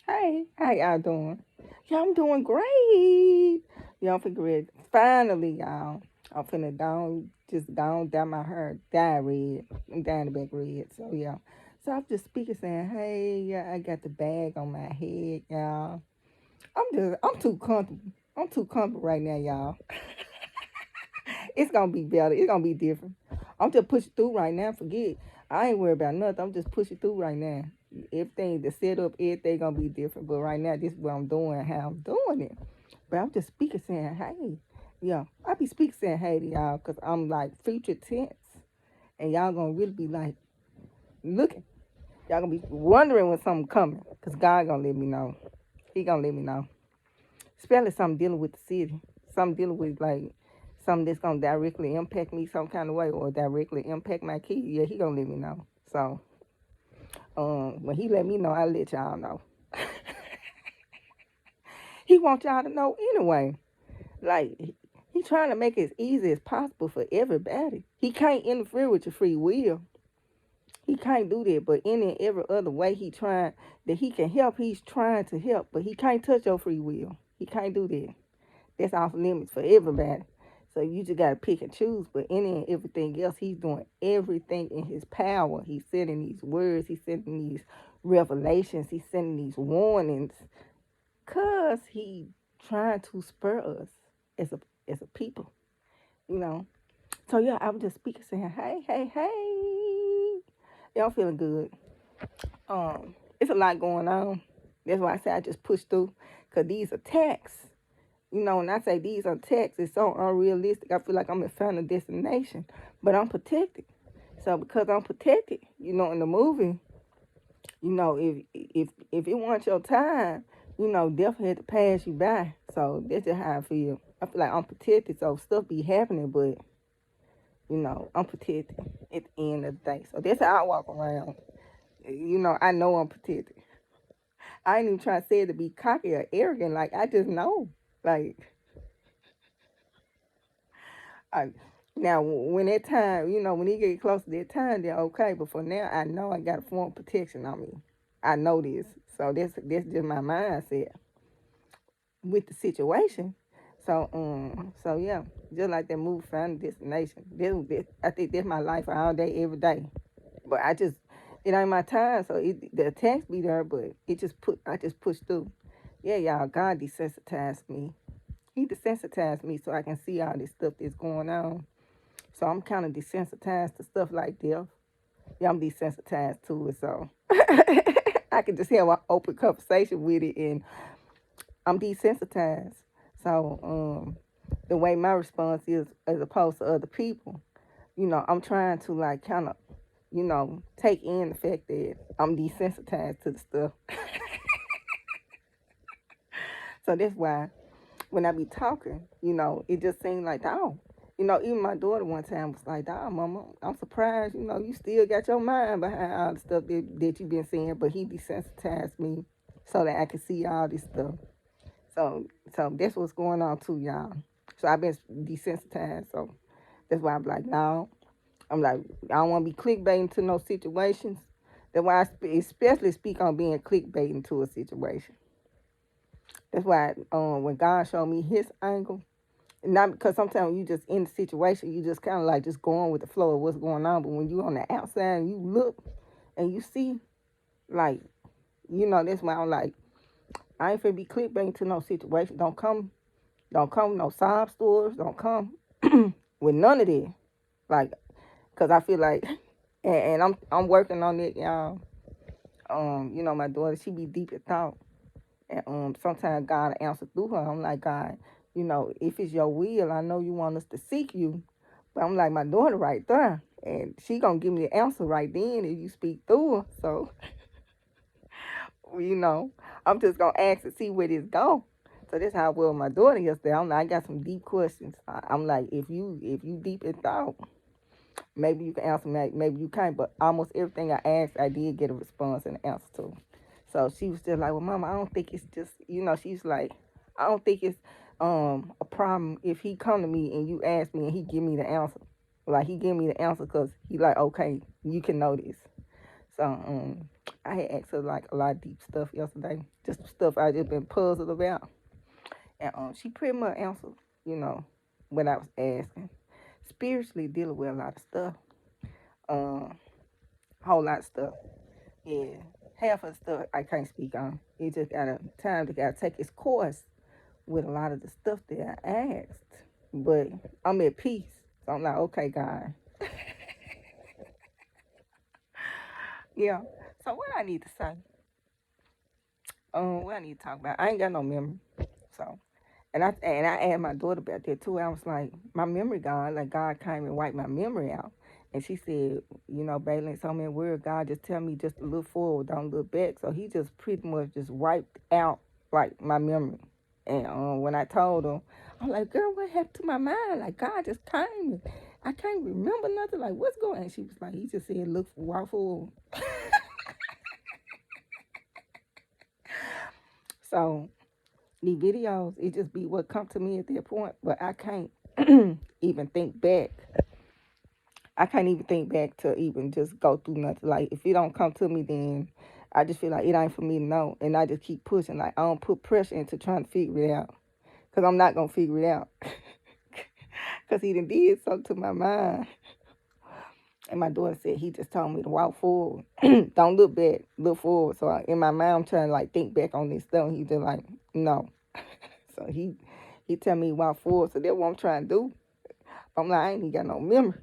Hey, how y'all doing? Yeah, I'm doing great. Y'all figure it. Finally, y'all. I'm finna down, just down, down my hair, dye red. I'm down the back red. So, yeah. So, I'm just speaking saying, hey, yeah, I got the bag on my head, y'all. I'm too comfortable. I'm too comfortable right now, y'all. It's gonna be better. It's gonna be different. I'm just pushing through right now. Forget. I ain't worried about nothing. I'm just pushing through right now. Everything, the setup, everything gonna be different. But right now, this is what I'm doing, how I'm doing it. But I'm just speaking saying, hey, yeah. I be speaking saying, hey to y'all, cause I'm like future tense, and y'all gonna really be like looking. Y'all gonna be wondering when something coming, cause God gonna let me know. He gonna let me know. Especially something dealing with the city, something dealing with like something that's gonna directly impact me some kind of way or directly impact my kid. Yeah, he gonna let me know. So when he let me know, I let y'all know. He want y'all to know anyway. Like he trying to make it as easy as possible for everybody. He can't interfere with your free will. He can't do that. But any and every other way he trying that he can help, he's trying to help. But he can't touch your free will. He can't do that. That's off limits for everybody. So you just gotta pick and choose. But any and everything else, he's doing everything in his power. He's sending these words. He's sending these revelations. He's sending these warnings. Cause he trying to spur us as a people. You know. So yeah, I was just speaking, saying, hey, hey, hey. Y'all feeling good? It's a lot going on. That's why I say I just push through. Cause these attacks. When I say these are texts, it's so unrealistic. I feel like I'm in final destination, but I'm protected. So because I'm protected, in the movie, if it wasn't your time, death had to pass you by. So that's just how I feel. I feel like I'm protected. So stuff be happening, but I'm protected at the end of the day. So that's how I walk around. I know I'm protected. I ain't even trying to say it to be cocky or arrogant. Like I just know. Like I, now, when that time, when he get close to that time, then okay. But for now, I know I got a form of protection on me. I know this, so that's just my mindset with the situation. So yeah, just like that movie Final Destination. I think that's my life all day, every day. But it ain't my time, so the attacks be there, but I just push through. Yeah, y'all, God desensitized me. He desensitized me so I can see all this stuff that's going on. So I'm kind of desensitized to stuff like death. Yeah, I'm desensitized to it. So I can just have an open conversation with it, and I'm desensitized. So the way my response is, as opposed to other people, I'm trying to like kind of, take in the fact that I'm desensitized to the stuff. So that's why when I be talking, it just seems like, oh, even my daughter one time was like, "Dog, mama, I'm surprised, you still got your mind behind all the stuff that you've been saying." But he desensitized me so that I could see all this stuff. So, so that's what's going on too, y'all. So I've been desensitized. So that's why I'm like, no, I'm like, I don't want to be clickbaiting to no situations. That's why especially speak on being clickbaiting to a situation. That's why when God showed me His angle, not because sometimes you just in the situation, you just kind of like just going with the flow of what's going on. But when you on the outside and you look and you see, like, that's why I'm like, I ain't finna be clickbaiting to no situation. Don't come no sob stories. Don't come with none of that. Like, cause I feel like, and I'm working on it, y'all. My daughter, she be deep in thought, and sometimes God answer through her. I'm like, God, if it's your will, I know you want us to seek you. But I'm like, my daughter right there. And she gonna give me the answer right then if you speak through her. So, you know, I'm just gonna ask to see where this go. So that's how I was with my daughter yesterday. I'm like, I got some deep questions. I'm like, if you deep in thought, maybe you can answer me, maybe you can't. But almost everything I asked, I did get a response and an answer to. So she was just like, well, Mama, I don't think it's just, she's like, I don't think it's a problem if he come to me and you ask me and he give me the answer. Like he give me the answer because he like, okay, you can know this. So I had asked her like a lot of deep stuff yesterday, just stuff I just been puzzled about, and she pretty much answered, you know, what I was asking. Spiritually dealing with a lot of stuff, um, whole lot of stuff. Yeah, half of the stuff I can't speak on. It just got a time to gotta take its course with a lot of the stuff that I asked. But I'm at peace, so I'm like, okay, God, yeah. So what I need to say, what I need to talk about, I ain't got no memory, so. And I asked my daughter about that too. I was like, my memory gone. Like God came and wiped my memory out. And she said, you know, Bailey, in so many words, God just tell me just to look forward, don't look back. So he just pretty much just wiped out like my memory. And when I told her, I'm like, girl, what happened to my mind? Like God just came and I can't remember nothing. Like what's going on? And she was like, he just said, walk forward. So the videos, it just be what come to me at that point, but I can't even think back. I can't even think back to even just go through nothing. Like if it don't come to me, then I just feel like it ain't for me to know, and I just keep pushing. Like I don't put pressure into trying to figure it out, cause I'm not gonna figure it out, cause he done did something to my mind. And my daughter said he just told me to walk forward, don't look back, look forward. So in my mind, I'm trying to like think back on this stuff. And he just like no. So he tell me to walk forward. So that's what I'm trying to do. I'm like I ain't even got no memory.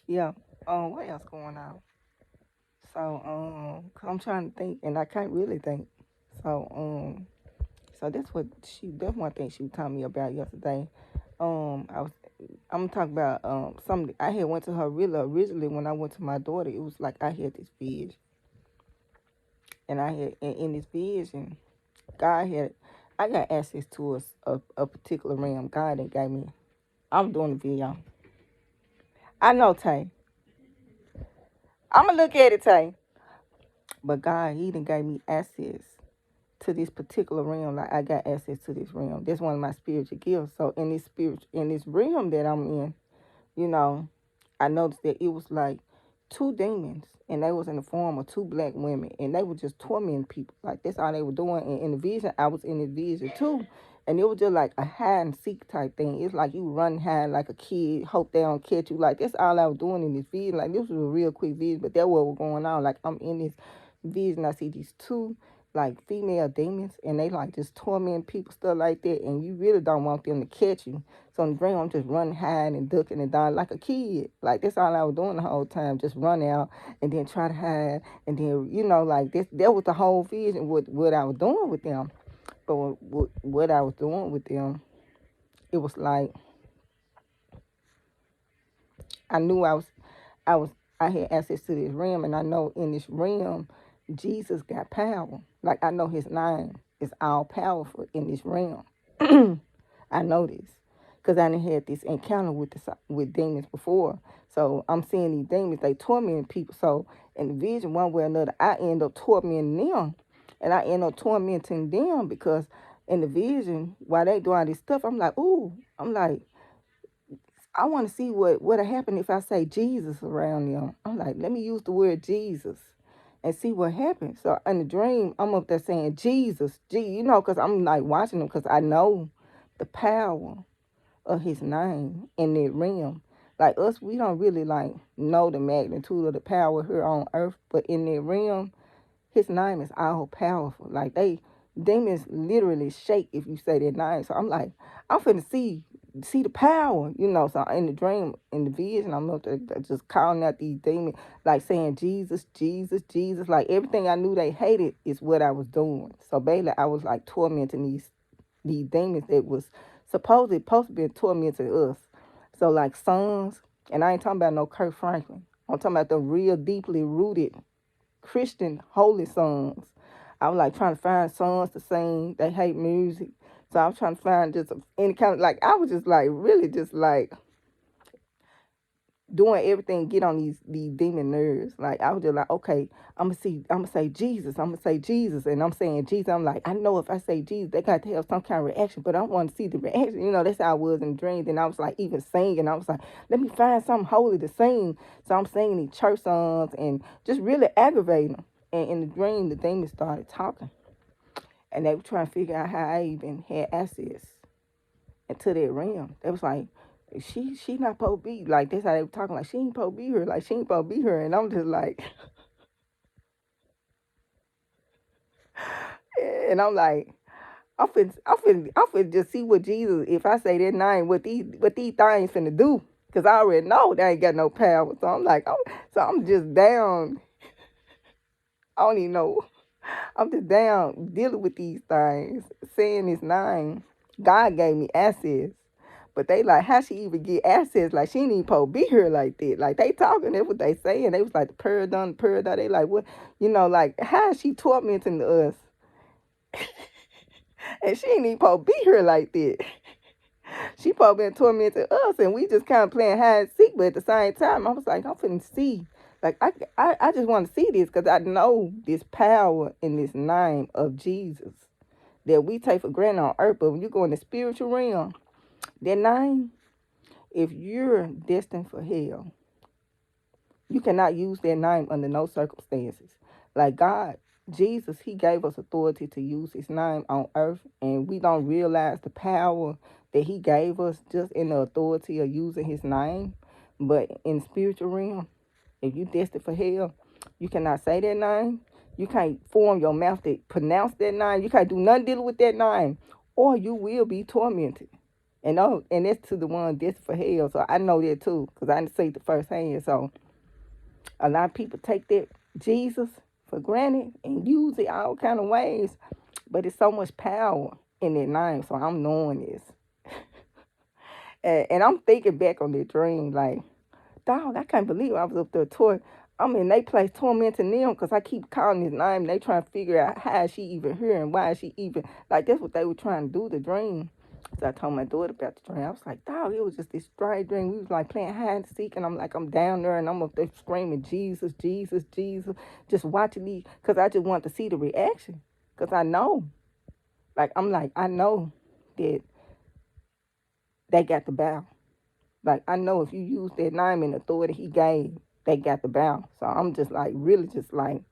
Yeah. What else going on? So, 'cause I'm trying to think, and I can't really think. So, so that's one thing she was telling me about yesterday. I was, I'm talking about something I had went to her really originally when I went to my daughter. It was like I had this vision, and I had in this vision, God had, I got access to a particular realm. God that gave me. I'm doing the video. I know Tay. I'm gonna look at it, Tay. But God, He done gave me access to this particular realm. Like I got access to this realm. That's one of my spiritual gifts. So in this realm that I'm in, you know, I noticed that it was like two demons, and they was in the form of two black women, and they were just tormenting people. Like that's all they were doing. And in the vision, I was in the vision too. And it was just like a hide and seek type thing. It's like you run hide like a kid, hope they don't catch you. Like that's all I was doing in this vision. Like this was a real quick vision, but that what was going on. Like I'm in this vision, I see these two like female demons, and they like just torment people, stuff like that, and you really don't want them to catch you. So in the dream, I'm just running, hiding, and ducking and dying like a kid. Like that's all I was doing the whole time, just run out and then try to hide, and then like this. That was the whole vision. What I was doing with them, but what I was doing with them, it was like I knew I was I had access to this realm, and I know in this realm, Jesus got power. Like I know His name is all powerful in this realm. I know this because I done had this encounter with demons before. So I'm seeing these demons, they torment people. So in the vision, one way or another, I end up tormenting them, and I end up tormenting them because in the vision, while they doing all this stuff, I'm like, ooh, I'm like, I want to see what'll happen if I say Jesus around them. I'm like, let me use the word Jesus and see what happens. So in the dream, I'm up there saying Jesus, because I'm like watching them because I know the power of His name in that realm. Like us, we don't really like know the magnitude of the power here on earth, but in that realm, His name is all powerful. Like demons literally shake if you say that name. So I'm like, I'm finna see the power, So in the dream, in the vision, I'm up there just calling out these demons, like saying Jesus, Jesus, Jesus. Like everything I knew they hated is what I was doing. So basically, I was like tormenting these demons that was supposed to be tormenting us. So like sons, and I ain't talking about no Kurt Franklin. I'm talking about the real deeply rooted Christian holy songs. I was like trying to find songs to sing. They hate music. So I was trying to find just any kind of, like, I was just like, really just like doing everything get on these demon nerves. Like I was just like, okay, I'm gonna say Jesus, and I'm saying Jesus. I'm like, I know if I say Jesus, they got to have some kind of reaction, but I want to see the reaction. That's how I was in dreams. And I was like, even singing, I was like, let me find something holy to sing. So I'm singing these church songs and just really aggravating them. And in the dream, the demons started talking, and they were trying to figure out how I even had access into that realm. They was like, she not supposed to be like that's how they were talking, like she ain't supposed to be here, like she ain't supposed to be here. And I'm just like and I'm like, I'm finna just see what Jesus, if I say that name, what these things finna do. Cause I already know they ain't got no power. So I'm like, so I'm just down. I don't even know. I'm just down dealing with these things, saying this name. God gave me access. But they like, how she even get access? Like, she ain't even supposed to be here like that. Like, they talking, that's what they saying. They was like, the paradon. They like, what? Like, how is she tormenting us? And she ain't even supposed to be here like that. She probably been tormenting us, and we just kind of playing hide and seek. But at the same time, I was like, I'm finna see. Like, I just want to see this because I know this power in this name of Jesus that we take for granted on earth. But when you go in the spiritual realm, that name, if you're destined for hell, you cannot use that name under no circumstances. Like God, Jesus, he gave us authority to use his name on earth, and we don't realize the power that he gave us just in the authority of using his name. But in the spiritual realm, if you destined for hell, you cannot say that name. You can't form your mouth to pronounce that name. You can't do nothing dealing with that name, or you will be tormented. And that's to the one destined for hell. So I know that too, because I didn't say it the first hand. So a lot of people take that Jesus for granted and use it all kind of ways, but it's so much power in that name. So I'm knowing this, and I'm thinking back on that dream, like, dog, I can't believe I was up there I'm in they place tormenting them because I keep calling his name. They trying to figure out how is she even here and why is she even like that's what they were trying to do the dream. So I told my daughter about the dream. I was like, dog, it was just this strange dream. We was like playing hide and seek, and I'm like, I'm down there and I'm up there screaming, Jesus, Jesus, Jesus, just watching these because I just want to see the reaction because I know, I know that they got the bow. Like I know if you use that name and authority he gave, they got the bow. So I'm just like really just like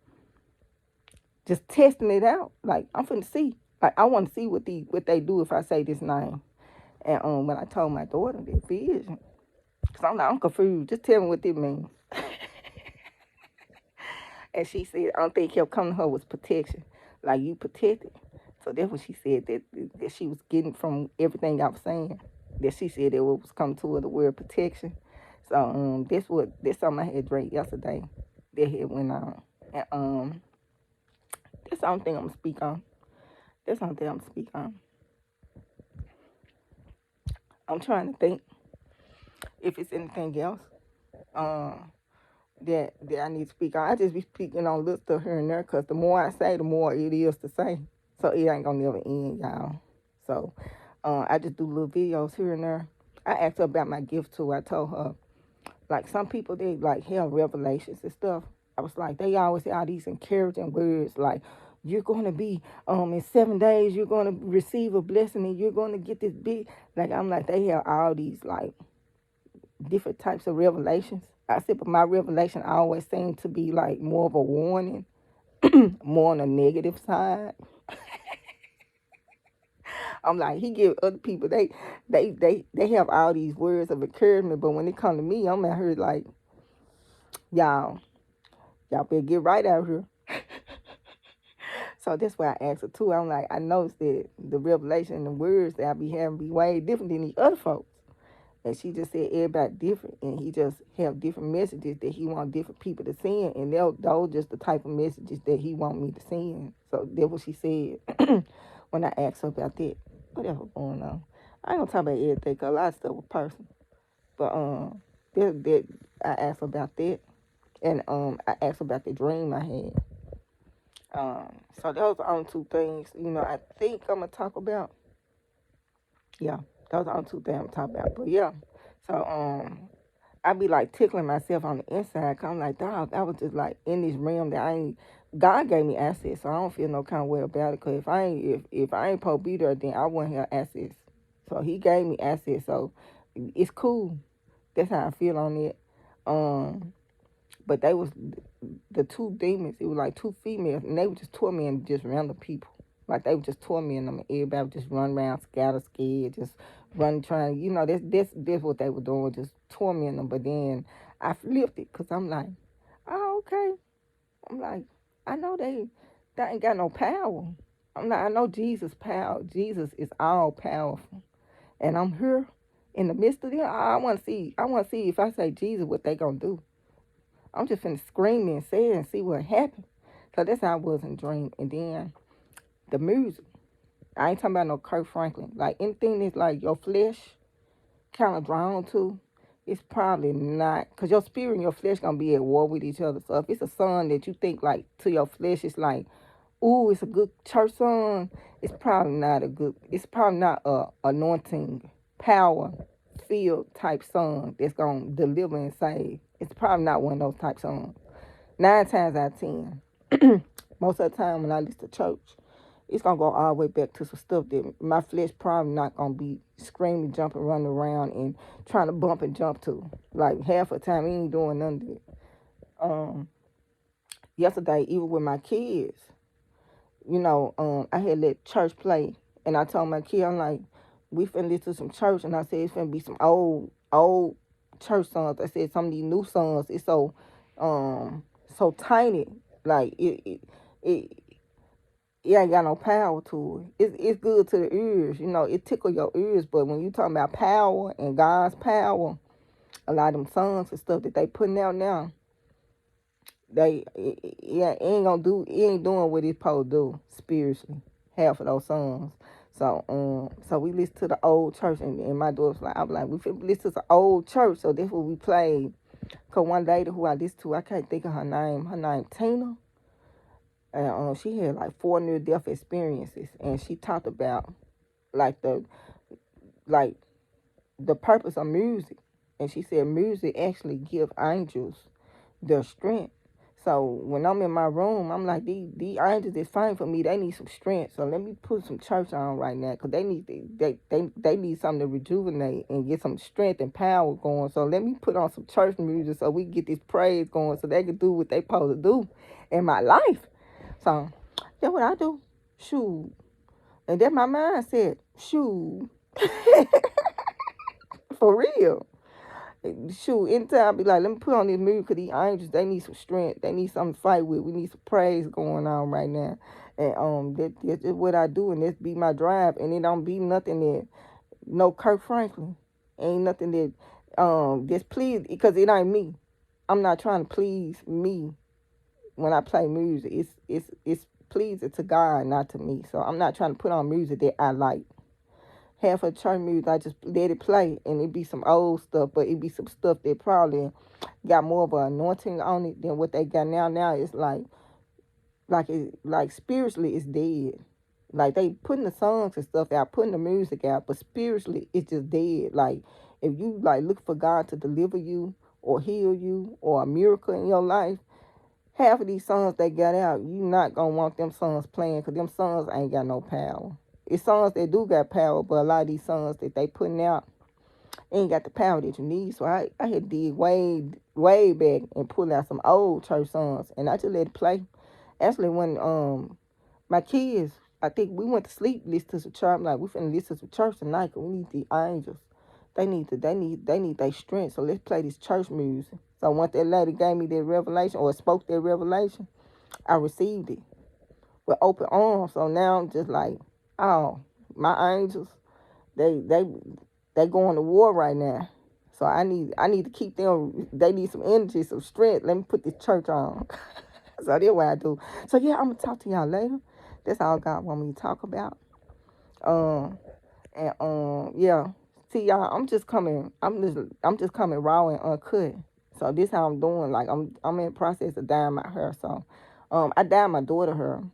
just testing it out. Like I'm finna see. Like I want to see what they do if I say this name. And when I told my daughter that vision, cause I'm like I'm confused. Just tell me what it means. And she said, I don't think kept coming to her was protection. Like you protected. So that's what she said that she was getting from everything I was saying. That she said that what was coming to her the word protection. So that's something I had drank yesterday. That had went on. And that's the only thing I'm gonna speak on. That's the only thing I'm gonna speak on. I'm trying to think if it's anything else. Um that I need to speak on. I just be speaking on little stuff here and there because the more I say, the more it is to say. So it ain't gonna never end, y'all. So I just do little videos here and there. I asked her about my gift too. I told her, like some people they like have revelations and stuff. I was like, they always say all these encouraging words like you're gonna be in 7 days you're gonna receive a blessing and you're gonna get this big like I'm like they have all these like different types of revelations. I said, but my revelation always seemed to be like more of a warning, more on the negative side. I'm like, he give other people they have all these words of encouragement, but when it come to me, I'm out here like, y'all, y'all better get right out here. So that's why I asked her too. I'm like, I noticed that the revelation and the words that I be having be way different than these other folks. And she just said everybody different, and he just have different messages that he want different people to send, and those just the type of messages that he want me to send. So that's what she said when I asked her about that. Whatever going on, I ain't gonna talk about everything 'cause a lot of stuff was personal. But that I asked her about that, and I asked her about the dream I had. So those are the only two things I think I'm gonna talk about. Yeah, those are the only two things I'm talking about. But yeah, so I be like tickling myself on the inside. Cause I'm like, dog, I was just like in this realm that I ain't. God gave me access, so I don't feel no kind of way about it. Cause if I ain't supposed to be there, then I wouldn't have access. So He gave me access, so it's cool. That's how I feel on it. Um, but they was the two demons. It was like two females, and they were just tormenting just random people. Like they were just tormenting them, and everybody would just run around, scatter, scared, just run trying. That's what they were doing, just tormenting them. But then I flipped it, cause I'm like, oh, okay. I'm like, I know they ain't got no power. I'm like, I know Jesus' power. Jesus is all powerful, and I'm here in the midst of them. I want to see. I want to see if I say Jesus, what they gonna do. I'm just finna scream and say it and see what happened. So that's how I was in dream. And then the music. I ain't talking about no Kirk Franklin. Like anything that's like your flesh kind of drawn to, it's probably not. Because your spirit and your flesh going to be at war with each other. So if it's a song that you think like to your flesh, it's like, ooh, it's a good church song. It's probably not a anointing, power, filled type song that's going to deliver and save. It's probably not one of those type songs. 9 times out of 10, most of the time when I listen to church, it's gonna go all the way back to some stuff that my flesh probably not gonna be screaming, jumping, running around, and trying to bump and jump to. Like half the time, he ain't doing none of it. Um, Yesterday, even with my kids, I had let church play, and I told my kid, I'm like, we finna listen to some church, and I said it's finna be some old church songs. I said some of these new songs, it's so tiny, like it it ain't got no power to it. It's good to the ears, it tickle your ears, but when you talking about power and God's power, a lot of them songs and stuff that they putting out now, it ain't gonna do, it ain't doing what it's supposed to do spiritually. Half of those songs. So we listen to the old church, and my daughter's like, I'm like, we fit listen to the old church, so that's what we played. Cause one lady who I listened to, I can't think of her name. Her name Tina, and she had like 4 near-death experiences, and she talked about like like the purpose of music, and she said music actually give angels their strength. So when I'm in my room, I'm like, these angels is fine for me. They need some strength. So let me put some church on right now, because they need something to rejuvenate and get some strength and power going. So let me put on some church music so we can get this praise going, so they can do what they supposed to do in my life. So that's what I do. Shoot. And then my mind said, shoot. For real. Shoot, anytime I be like, let me put on this music, because these angels, they need some strength. They need something to fight with. We need some praise going on right now. And that's just what I do, and that's be my drive. And it don't be nothing that, no Kirk Franklin. Ain't nothing that just please, because it ain't me. I'm not trying to please me when I play music. It's pleasing to God, not to me. So I'm not trying to put on music that I like. Half of church music, I just let it play, and it be some old stuff, but it be some stuff that probably got more of an anointing on it than what they got now. Now it's like spiritually it's dead. Like they putting the songs and stuff out, putting the music out, but spiritually it's just dead. Like if you like look for God to deliver you or heal you or a miracle in your life, half of these songs they got out, you not gonna want them songs playing, because them songs ain't got no power. It's songs that do got power, but a lot of these songs that they putting out ain't got the power that you need. So I had dig way back and pull out some old church songs, and I just let it play. Actually, when my kids, I think we went to sleep, listen to some church. I'm like, we finna listen to some church tonight, cause we need the angels. They need their strength. So let's play this church music. So once that lady gave me that revelation or spoke that revelation, I received it with open arms. So now I'm just like, oh, my angels, they going to war right now. So I need to keep them. They need some energy, some strength. Let me put this church on. So that's what I do. So yeah, I'm gonna talk to y'all later. That's all God want me to talk about. Yeah. See y'all, I'm just coming raw and uncut. So this how I'm doing. Like I'm in the process of dyeing my hair. So I dyed my daughter hair.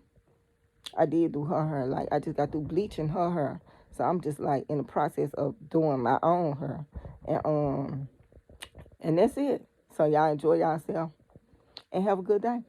I did do her hair. Like I just got through bleaching her hair. So I'm just like in the process of doing my own hair. And that's it. So y'all enjoy yourself and have a good day.